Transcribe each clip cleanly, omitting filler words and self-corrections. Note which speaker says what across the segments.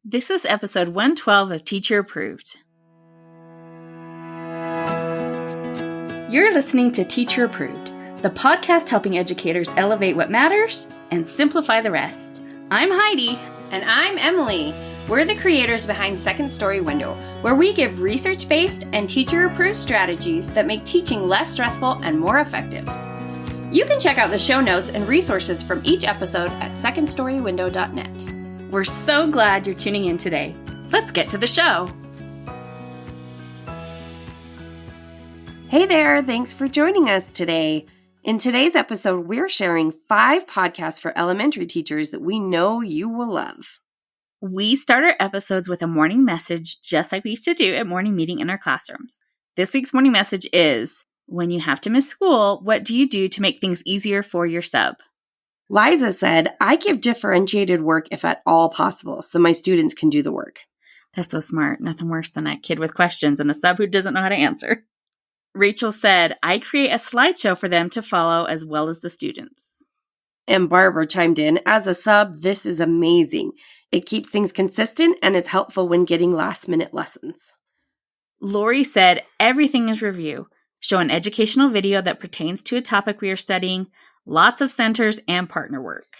Speaker 1: This is episode 112 of Teacher Approved. You're listening to Teacher Approved, the podcast helping educators elevate what matters and simplify the rest. I'm Heidi.
Speaker 2: And I'm Emily. We're the creators behind Second Story Window, where we give research-based and teacher-approved strategies that make teaching less stressful and more effective. You can check out the show notes and resources from each episode at secondstorywindow.net.
Speaker 1: We're so glad you're tuning in today. Let's get to the show.
Speaker 2: Hey there, thanks for joining us today. In today's episode, we're sharing 5 podcasts for elementary teachers that we know you will love.
Speaker 1: We start our episodes with a morning message, just like we used to do at morning meeting in our classrooms. This week's morning message is, when you have to miss school, what do you do to make things easier for your sub?
Speaker 2: Liza said, I give differentiated work if at all possible, so my students can do the work.
Speaker 1: That's so smart. Nothing worse than a kid with questions and a sub who doesn't know how to answer. Rachel said, I create a slideshow for them to follow as well as the students.
Speaker 2: And Barbara chimed in, as a sub, this is amazing. It keeps things consistent and is helpful when getting last-minute lessons.
Speaker 1: Lori said, everything is review. Show an educational video that pertains to a topic we are studying, lots of centers and partner work.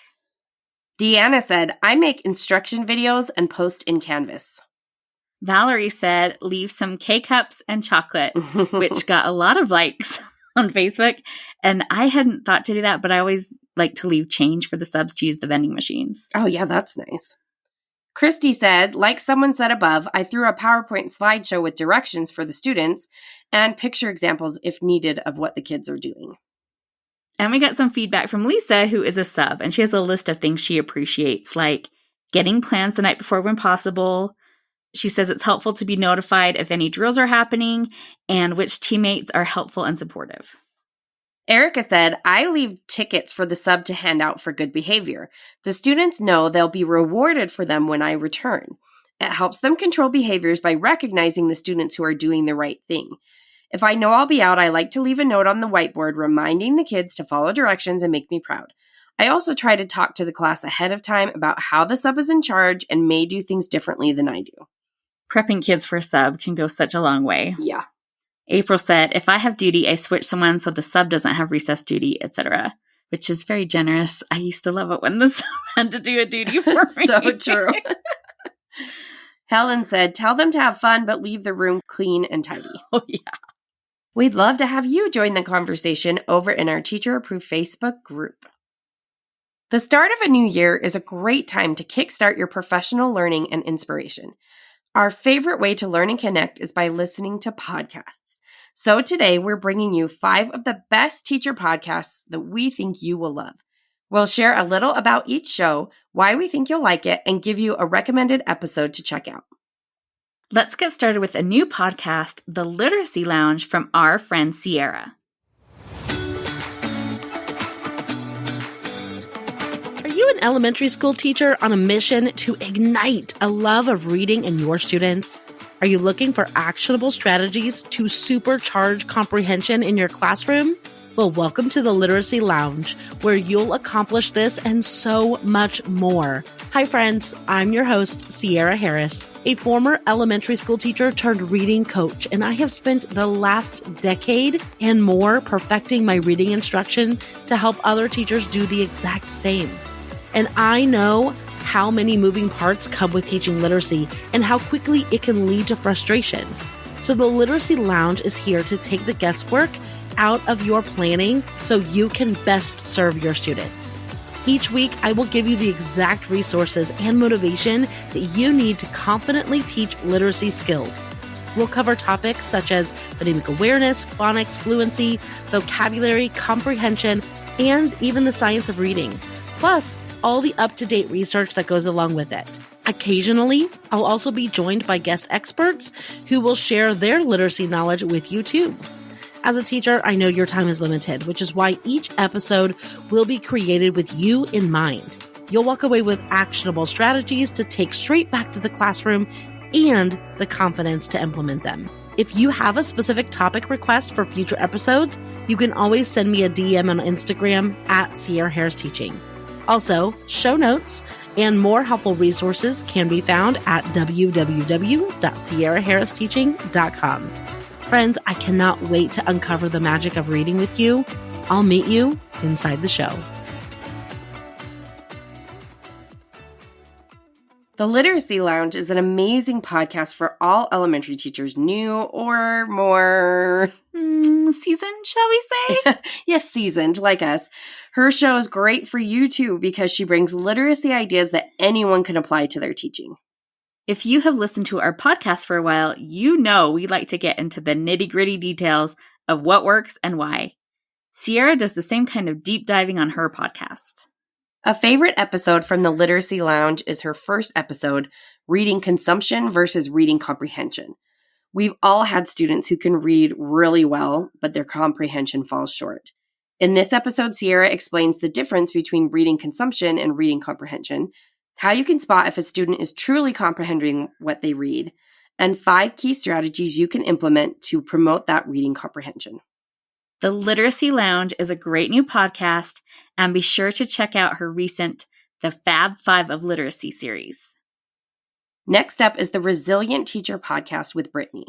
Speaker 2: Deanna said, I make instruction videos and post in Canvas.
Speaker 1: Valerie said, leave some K-cups and chocolate, which got a lot of likes on Facebook. And I hadn't thought to do that, but I always like to leave change for the subs to use the vending machines.
Speaker 2: Oh, yeah, that's nice. Christy said, like someone said above, I threw a PowerPoint slideshow with directions for the students and picture examples if needed of what the kids are doing.
Speaker 1: And we got some feedback from Lisa, who is a sub, and she has a list of things she appreciates, like getting plans the night before when possible. She says it's helpful to be notified if any drills are happening and which teammates are helpful and supportive.
Speaker 2: Erica said, I leave tickets for the sub to hand out for good behavior. The students know they'll be rewarded for them when I return. It helps them control behaviors by recognizing the students who are doing the right thing. If I know I'll be out, I like to leave a note on the whiteboard reminding the kids to follow directions and make me proud. I also try to talk to the class ahead of time about how the sub is in charge and may do things differently than I do.
Speaker 1: Prepping kids for a sub can go such a long way.
Speaker 2: Yeah.
Speaker 1: April said, if I have duty, I switch someone so the sub doesn't have recess duty, etc., which is very generous. I used to love it when the sub had to do a duty for me.
Speaker 2: So true. Helen said, tell them to have fun, but leave the room clean and tidy.
Speaker 1: Oh, yeah.
Speaker 2: We'd love to have you join the conversation over in our Teacher Approved Facebook group. The start of a new year is a great time to kickstart your professional learning and inspiration. Our favorite way to learn and connect is by listening to podcasts. So today we're bringing you 5 of the best teacher podcasts that we think you will love. We'll share a little about each show, why we think you'll like it, and give you a recommended episode to check out.
Speaker 1: Let's get started with a new podcast, The Literacy Lounge, from our friend Sierra.
Speaker 3: Are you an elementary school teacher on a mission to ignite a love of reading in your students? Are you looking for actionable strategies to supercharge comprehension in your classroom? Well, welcome to the Literacy Lounge, where you'll accomplish this and so much more. Hi, friends. I'm your host, Sierra Harris, a former elementary school teacher turned reading coach, and I have spent the last decade and more perfecting my reading instruction to help other teachers do the exact same. And I know how many moving parts come with teaching literacy and how quickly it can lead to frustration. So the Literacy Lounge is here to take the guesswork out of your planning so you can best serve your students. Each week, I will give you the exact resources and motivation that you need to confidently teach literacy skills. We'll cover topics such as phonemic awareness, phonics, fluency, vocabulary, comprehension, and even the science of reading, plus all the up-to-date research that goes along with it. Occasionally, I'll also be joined by guest experts who will share their literacy knowledge with you too. As a teacher, I know your time is limited, which is why each episode will be created with you in mind. You'll walk away with actionable strategies to take straight back to the classroom and the confidence to implement them. If you have a specific topic request for future episodes, you can always send me a DM on Instagram at Sierra Harris Teaching. Also, show notes And more helpful resources can be found at www.sierraharristeaching.com. Friends, I cannot wait to uncover the magic of reading with you. I'll meet you inside the show.
Speaker 2: The Literacy Lounge is an amazing podcast for all elementary teachers, new or more
Speaker 1: seasoned, shall we say?
Speaker 2: Yes, seasoned, like us. Her show is great for you too because she brings literacy ideas that anyone can apply to their teaching.
Speaker 1: If you have listened to our podcast for a while, you know we like to get into the nitty-gritty details of what works and why. Sierra does the same kind of deep diving on her podcast.
Speaker 2: A favorite episode from the Literacy Lounge is her first episode, Reading Consumption versus Reading Comprehension. We've all had students who can read really well, but their comprehension falls short. In this episode, Sierra explains the difference between reading consumption and reading comprehension, how you can spot if a student is truly comprehending what they read, and 5 key strategies you can implement to promote that reading comprehension.
Speaker 1: The Literacy Lounge is a great new podcast, and be sure to check out her recent The Fab 5 of Literacy series.
Speaker 2: Next up is the Resilient Teacher Podcast with Brittany.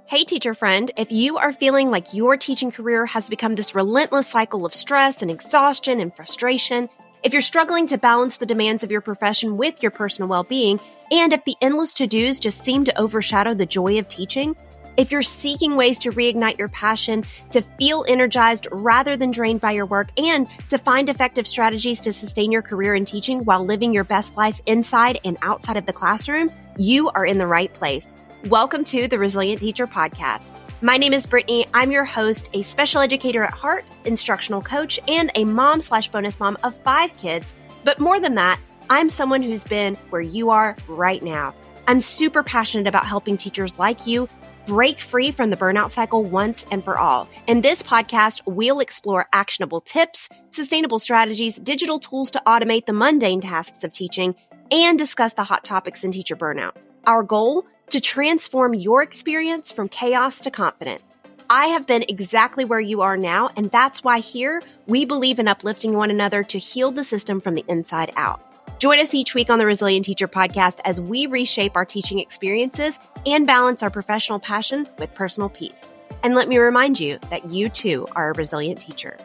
Speaker 4: Hey, teacher friend, if you are feeling like your teaching career has become this relentless cycle of stress and exhaustion and frustration, if you're struggling to balance the demands of your profession with your personal well-being, and if the endless to-dos just seem to overshadow the joy of teaching, if you're seeking ways to reignite your passion, to feel energized rather than drained by your work, and to find effective strategies to sustain your career in teaching while living your best life inside and outside of the classroom, you are in the right place. Welcome to the Resilient Teacher Podcast. My name is Brittany. I'm your host, a special educator at heart, instructional coach, and a mom/bonus mom of 5 kids. But more than that, I'm someone who's been where you are right now. I'm super passionate about helping teachers like you break free from the burnout cycle once and for all. In this podcast, we'll explore actionable tips, sustainable strategies, digital tools to automate the mundane tasks of teaching, and discuss the hot topics in teacher burnout. Our goal? To transform your experience from chaos to confidence. I have been exactly where you are now, and that's why here we believe in uplifting one another to heal the system from the inside out. Join us each week on the Resilient Teacher Podcast as we reshape our teaching experiences and balance our professional passion with personal peace. And let me remind you that you too are a resilient teacher.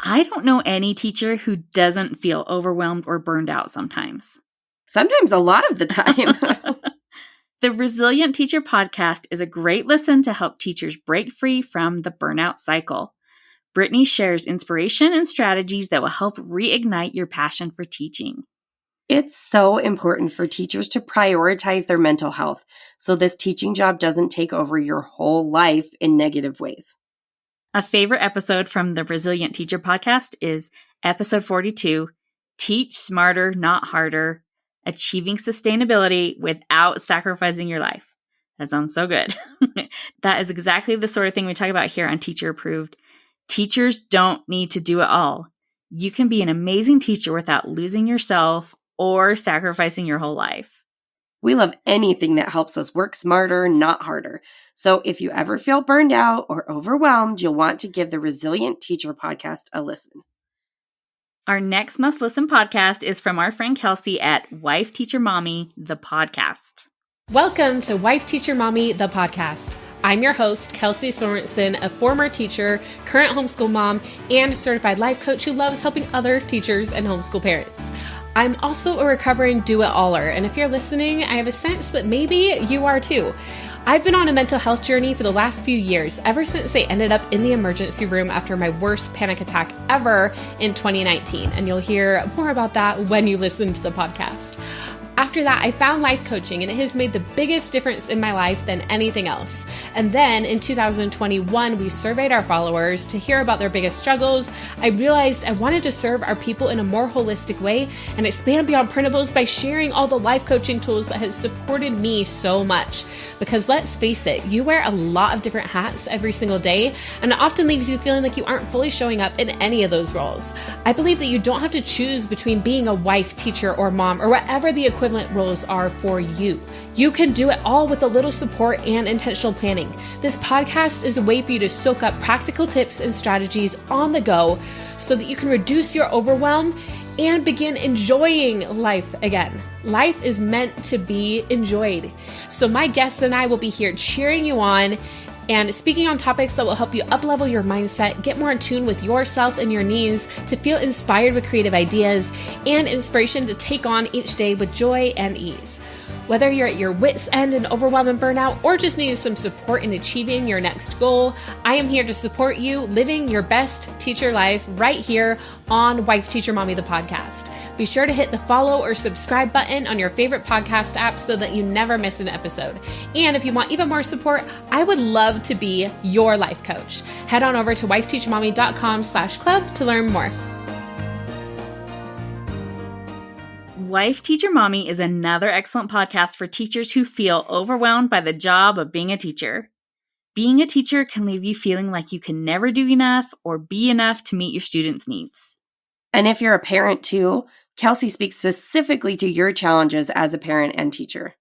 Speaker 1: I don't know any teacher who doesn't feel overwhelmed or burned out sometimes.
Speaker 2: Sometimes a lot of the time.
Speaker 1: The Resilient Teacher Podcast is a great listen to help teachers break free from the burnout cycle. Brittany shares inspiration and strategies that will help reignite your passion for teaching.
Speaker 2: It's so important for teachers to prioritize their mental health so this teaching job doesn't take over your whole life in negative ways.
Speaker 1: A favorite episode from the Resilient Teacher Podcast is episode 42, Teach Smarter, Not Harder, Achieving Sustainability Without Sacrificing Your Life. That sounds so good. That is exactly the sort of thing we talk about here on Teacher Approved. Teachers don't need to do it all. You can be an amazing teacher without losing yourself or sacrificing your whole life.
Speaker 2: We love anything that helps us work smarter, not harder. So if you ever feel burned out or overwhelmed, you'll want to give the Resilient Teacher Podcast a listen.
Speaker 1: Our next must-listen podcast is from our friend Kelsey at Wife Teacher Mommy, the podcast.
Speaker 5: Welcome to Wife Teacher Mommy, the podcast. I'm your host, Kelsey Sorensen, a former teacher, current homeschool mom, and certified life coach who loves helping other teachers and homeschool parents. I'm also a recovering do-it-aller, and if you're listening, I have a sense that maybe you are too. I've been on a mental health journey for the last few years, ever since I ended up in the emergency room after my worst panic attack ever in 2019, and you'll hear more about that when you listen to the podcast. After that, I found life coaching, and it has made the biggest difference in my life than anything else. And then in 2021, we surveyed our followers to hear about their biggest struggles. I realized I wanted to serve our people in a more holistic way and expand beyond printables by sharing all the life coaching tools that has supported me so much. Because let's face it, you wear a lot of different hats every single day, and it often leaves you feeling like you aren't fully showing up in any of those roles. I believe that you don't have to choose between being a wife, teacher, or mom, or whatever the equivalent equivalent roles are for you. You can do it all with a little support and intentional planning. This podcast is a way for you to soak up practical tips and strategies on the go so that you can reduce your overwhelm and begin enjoying life again. Life is meant to be enjoyed. So my guests and I will be here cheering you on and speaking on topics that will help you up-level your mindset, get more in tune with yourself and your needs, to feel inspired with creative ideas, and inspiration to take on each day with joy and ease. Whether you're at your wit's end and overwhelmed and burnout, or just need some support in achieving your next goal, I am here to support you living your best teacher life right here on Wife Teacher Mommy, the podcast. Be sure to hit the follow or subscribe button on your favorite podcast app so that you never miss an episode. And if you want even more support, I would love to be your life coach. Head on over to wifeteachermommy.com/club to learn more.
Speaker 1: Wife Teacher Mommy is another excellent podcast for teachers who feel overwhelmed by the job of being a teacher. Being a teacher can leave you feeling like you can never do enough or be enough to meet your students' needs.
Speaker 2: And if you're a parent too, Kelsey speaks specifically to your challenges as a parent and teacher.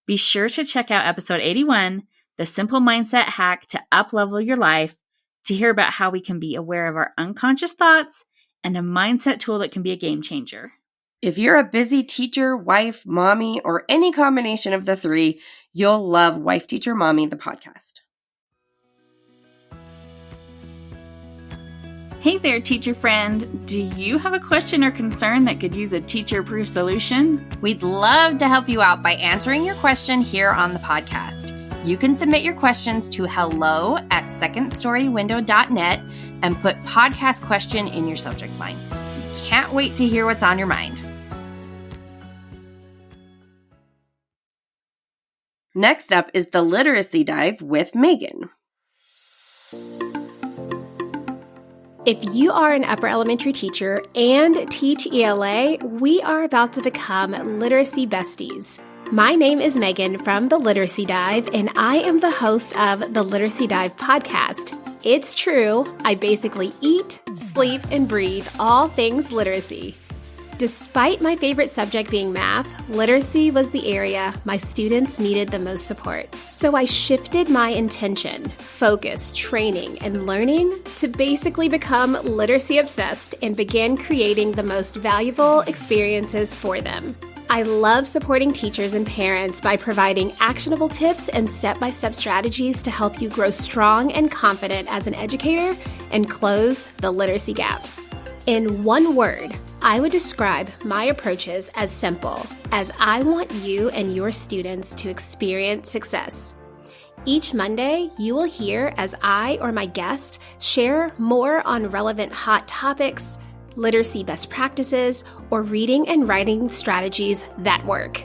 Speaker 1: Be sure to check out episode 81, The Simple Mindset Hack to Up-Level Your Life, to hear about how we can be aware of our unconscious thoughts and a mindset tool that can be a game changer.
Speaker 2: If you're a busy teacher, wife, mommy, or any combination of the three, you'll love Wife Teacher Mommy, the podcast.
Speaker 1: Hey there, teacher friend. Do you have a question or concern that could use a teacher-proof solution?
Speaker 2: We'd love to help you out by answering your question here on the podcast. You can submit your questions to hello@secondstorywindow.net and put podcast question in your subject line. Can't wait to hear what's on your mind. Next up is the Literacy Dive with Megan.
Speaker 6: If you are an upper elementary teacher and teach ELA, we are about to become literacy besties. My name is Megan from the Literacy Dive, and I am the host of the Literacy Dive podcast. It's true, I basically eat, sleep, and breathe all things literacy. Despite my favorite subject being math, literacy was the area my students needed the most support. So I shifted my intention, focus, training, and learning to basically become literacy obsessed and began creating the most valuable experiences for them. I love supporting teachers and parents by providing actionable tips and step-by-step strategies to help you grow strong and confident as an educator and close the literacy gaps. In one word, I would describe my approaches as simple, as I want you and your students to experience success. Each Monday, you will hear as I or my guest share more on relevant hot topics, literacy best practices, or reading and writing strategies that work.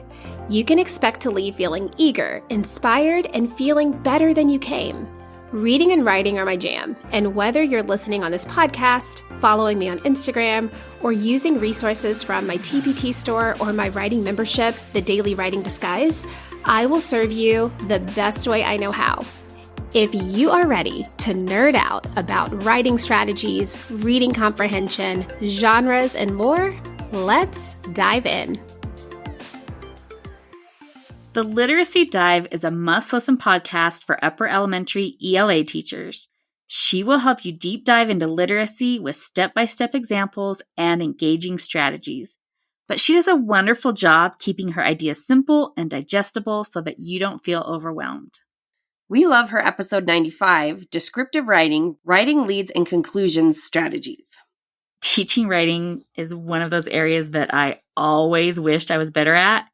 Speaker 6: You can expect to leave feeling eager, inspired, and feeling better than you came. Reading and writing are my jam, and whether you're listening on this podcast, following me on Instagram, or using resources from my TPT store or my writing membership, The Daily Writing Disguise, I will serve you the best way I know how. If you are ready to nerd out about writing strategies, reading comprehension, genres, and more, let's dive in.
Speaker 1: The Literacy Dive is a must-listen podcast for upper elementary ELA teachers. She will help you deep dive into literacy with step-by-step examples and engaging strategies. But she does a wonderful job keeping her ideas simple and digestible so that you don't feel overwhelmed.
Speaker 2: We love her episode 95, Descriptive Writing, Writing Leads and Conclusions Strategies.
Speaker 1: Teaching writing is one of those areas that I always wished I was better at.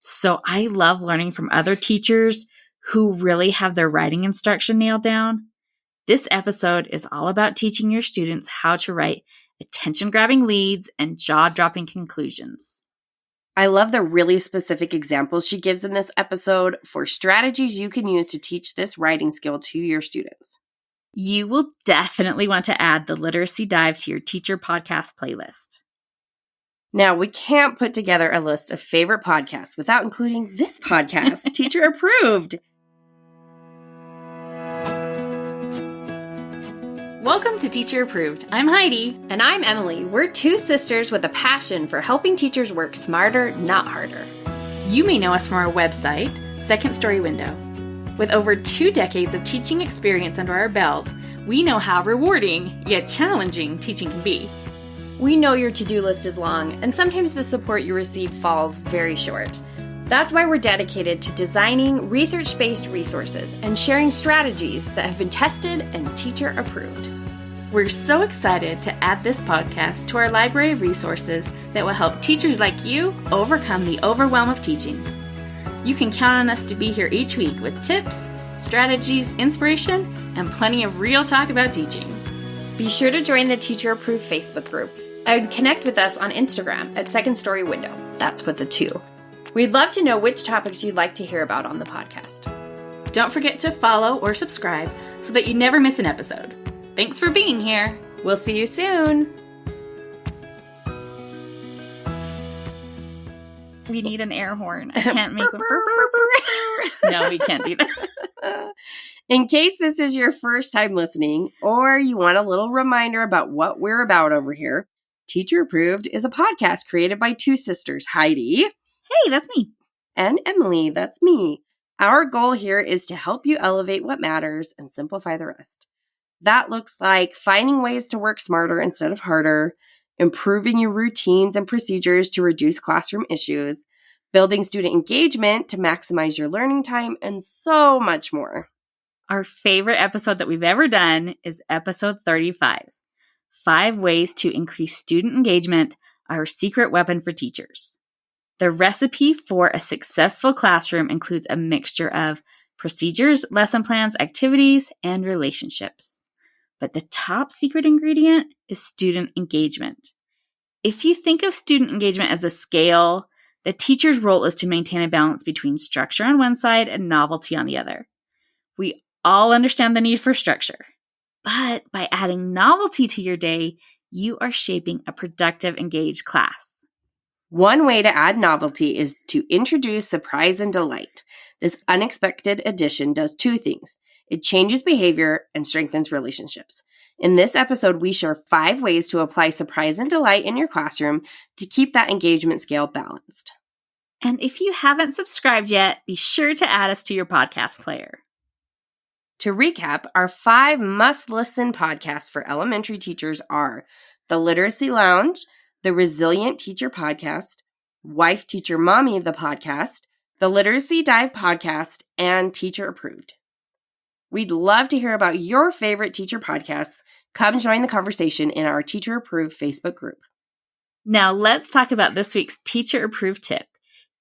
Speaker 1: So I love learning from other teachers who really have their writing instruction nailed down. This episode is all about teaching your students how to write attention-grabbing leads and jaw-dropping conclusions.
Speaker 2: I love the really specific examples she gives in this episode for strategies you can use to teach this writing skill to your students.
Speaker 1: You will definitely want to add the Literacy Dive to your teacher podcast playlist.
Speaker 2: Now, we can't put together a list of favorite podcasts without including this podcast, Teacher Approved.
Speaker 1: Welcome to Teacher Approved. I'm Heidi.
Speaker 6: And I'm Emily. We're two sisters with a passion for helping teachers work smarter, not harder.
Speaker 1: You may know us from our website, Second Story Window. With over 2 decades of teaching experience under our belt, we know how rewarding, yet challenging, teaching can be.
Speaker 2: We know your to-do list is long, and sometimes the support you receive falls very short. That's why we're dedicated to designing research-based resources and sharing strategies that have been tested and teacher-approved.
Speaker 1: We're so excited to add this podcast to our library of resources that will help teachers like you overcome the overwhelm of teaching. You can count on us to be here each week with tips, strategies, inspiration, and plenty of real talk about teaching.
Speaker 2: Be sure to join the Teacher Approved Facebook group and connect with us on Instagram at Second Story Window. That's with the 2. We'd love to know which topics you'd like to hear about on the podcast.
Speaker 1: Don't forget to follow or subscribe so that you never miss an episode. Thanks for being here.
Speaker 2: We'll see you soon.
Speaker 1: We need an air horn. I can't make a No, we can't do that.
Speaker 2: In case this is your first time listening, or you want a little reminder about what we're about over here, Teacher Approved is a podcast created by 2 sisters, Heidi.
Speaker 1: Hey, that's me.
Speaker 2: And Emily, that's me. Our goal here is to help you elevate what matters and simplify the rest. That looks like finding ways to work smarter instead of harder, improving your routines and procedures to reduce classroom issues, building student engagement to maximize your learning time, and so much more.
Speaker 1: Our favorite episode that we've ever done is episode 35, 5 Ways to Increase Student Engagement, Our Secret Weapon for Teachers. The recipe for a successful classroom includes a mixture of procedures, lesson plans, activities, and relationships. But the top secret ingredient is student engagement. If you think of student engagement as a scale, the teacher's role is to maintain a balance between structure on one side and novelty on the other. We all understand the need for structure, but by adding novelty to your day, you are shaping a productive, engaged class.
Speaker 2: One way to add novelty is to introduce surprise and delight. This unexpected addition does 2 things. It changes behavior and strengthens relationships. In this episode, we share 5 ways to apply surprise and delight in your classroom to keep that engagement scale balanced.
Speaker 1: And if you haven't subscribed yet, be sure to add us to your podcast player.
Speaker 2: To recap, our 5 must-listen podcasts for elementary teachers are The Literacy Lounge, The Resilient Teacher Podcast, Wife Teacher Mommy, the podcast, the Literacy Dive podcast, and Teacher Approved. We'd love to hear about your favorite teacher podcasts. Come join the conversation in our Teacher Approved Facebook group.
Speaker 1: Now let's talk about this week's Teacher Approved tip.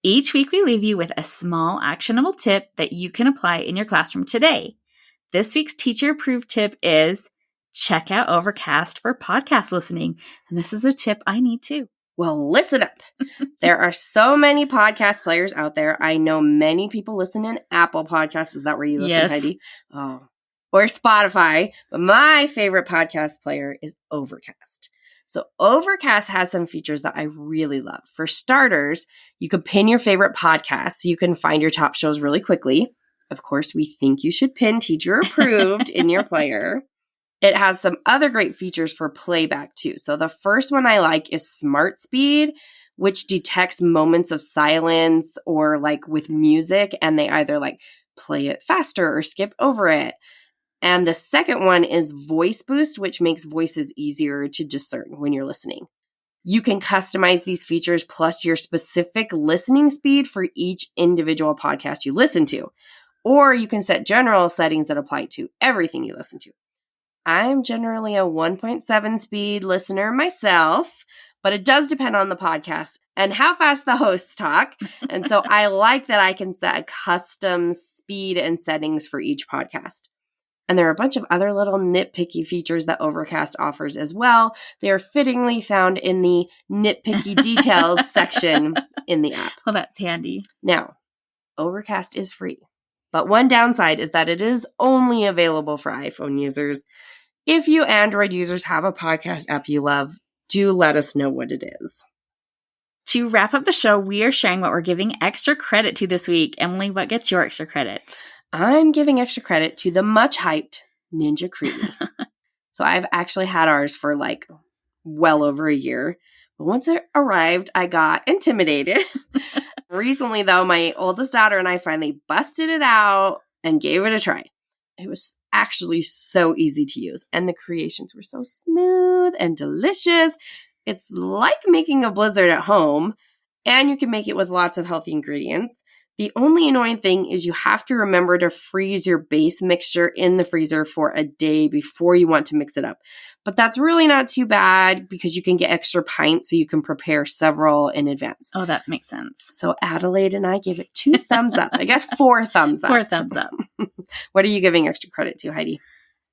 Speaker 1: Each week we leave you with a small actionable tip that you can apply in your classroom today. This week's Teacher Approved tip is check out Overcast for podcast listening. And this is a tip I need too.
Speaker 2: Well, listen up. There are so many podcast players out there. I know many people listen in Apple Podcasts. Is that where you listen,
Speaker 1: yes.
Speaker 2: Heidi? Oh. Or Spotify. But my favorite podcast player is Overcast. So Overcast has some features that I really love. For starters, you can pin your favorite podcast so you can find your top shows really quickly. Of course, we think you should pin Teacher Approved in your player. It has some other great features for playback too. So the first one I like is Smart Speed, which detects moments of silence or like with music, and they either like play it faster or skip over it. And the second one is Voice Boost, which makes voices easier to discern when you're listening. You can customize these features plus your specific listening speed for each individual podcast you listen to. Or you can set general settings that apply to everything you listen to. I'm generally a 1.7 speed listener myself, but it does depend on the podcast and how fast the hosts talk. And so I like that I can set a custom speed and settings for each podcast. And there are a bunch of other little nitpicky features that Overcast offers as well. They are fittingly found in the nitpicky details section in the app.
Speaker 1: Well, that's handy.
Speaker 2: Now, Overcast is free, but one downside is that it is only available for iPhone users. If you Android users have a podcast app you love, do let us know what it is.
Speaker 1: To wrap up the show, we are sharing what we're giving extra credit to this week. Emily, what gets your extra credit?
Speaker 2: I'm giving extra credit to the much hyped Ninja Creamy. So I've actually had ours for like well over a year. But once it arrived, I got intimidated. Recently, though, my oldest daughter and I finally busted it out and gave it a try. It was actually so easy to use, and the creations were so smooth and delicious. It's like making a blizzard at home, and you can make it with lots of healthy ingredients. The only annoying thing is you have to remember to freeze your base mixture in the freezer for a day before you want to mix it up. But that's really not too bad because you can get extra pints so you can prepare several in advance.
Speaker 1: Oh, that makes sense.
Speaker 2: So Adelaide and I give it 2 thumbs up. I guess 4 thumbs up.
Speaker 1: 4 thumbs up.
Speaker 2: What are you giving extra credit to, Heidi?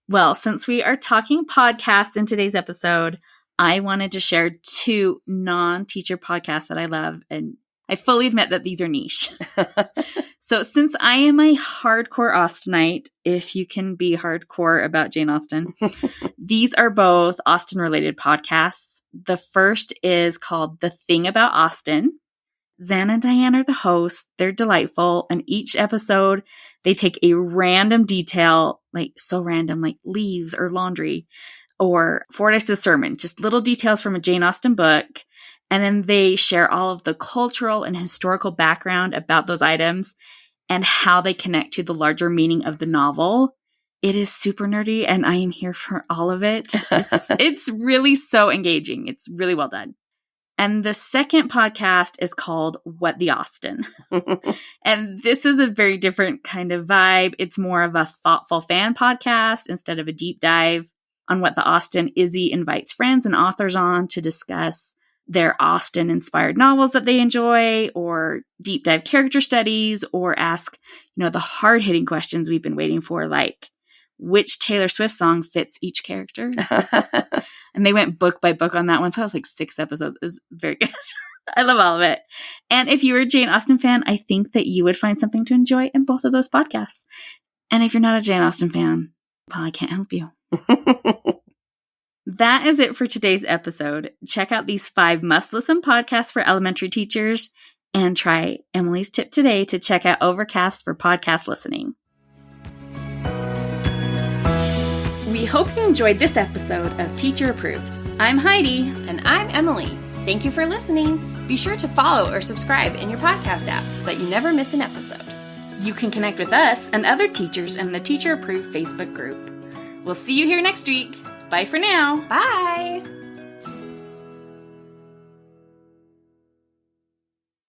Speaker 1: Well, since we are talking podcasts in today's episode, I wanted to share 2 non-teacher podcasts that I love, and I fully admit that these are niche. So since I am a hardcore Austenite, if you can be hardcore about Jane Austen, these are both Austen-related podcasts. The first is called The Thing About Austen. Zan and Diane are the hosts. They're delightful. And each episode, they take a random detail, like so random, like leaves or laundry, or Fordyce's sermon, just little details from a Jane Austen book. And then they share all of the cultural and historical background about those items and how they connect to the larger meaning of the novel. It is super nerdy, and I am here for all of it. It's really so engaging. It's really well done. And the second podcast is called What the Austen. And this is a very different kind of vibe. It's more of a thoughtful fan podcast instead of a deep dive on what the Austen. Izzy invites friends and authors on to discuss their Austen-inspired novels that they enjoy, or deep dive character studies, or ask, the hard-hitting questions we've been waiting for, like which Taylor Swift song fits each character. And they went book by book on that one, so that was like 6 episodes. It was very good. I love all of it. And if you were a Jane Austen fan, I think that you would find something to enjoy in both of those podcasts. And if you're not a Jane Austen fan, well, I can't help you. That is it for today's episode. Check out these 5 must-listen podcasts for elementary teachers, and try Emily's tip today to check out Overcast for podcast listening. We hope you enjoyed this episode of Teacher Approved. I'm Heidi.
Speaker 2: And I'm Emily. Thank you for listening. Be sure to follow or subscribe in your podcast app so that you never miss an episode.
Speaker 1: You can connect with us and other teachers in the Teacher Approved Facebook group. We'll see you here next week. Bye for now.
Speaker 2: Bye.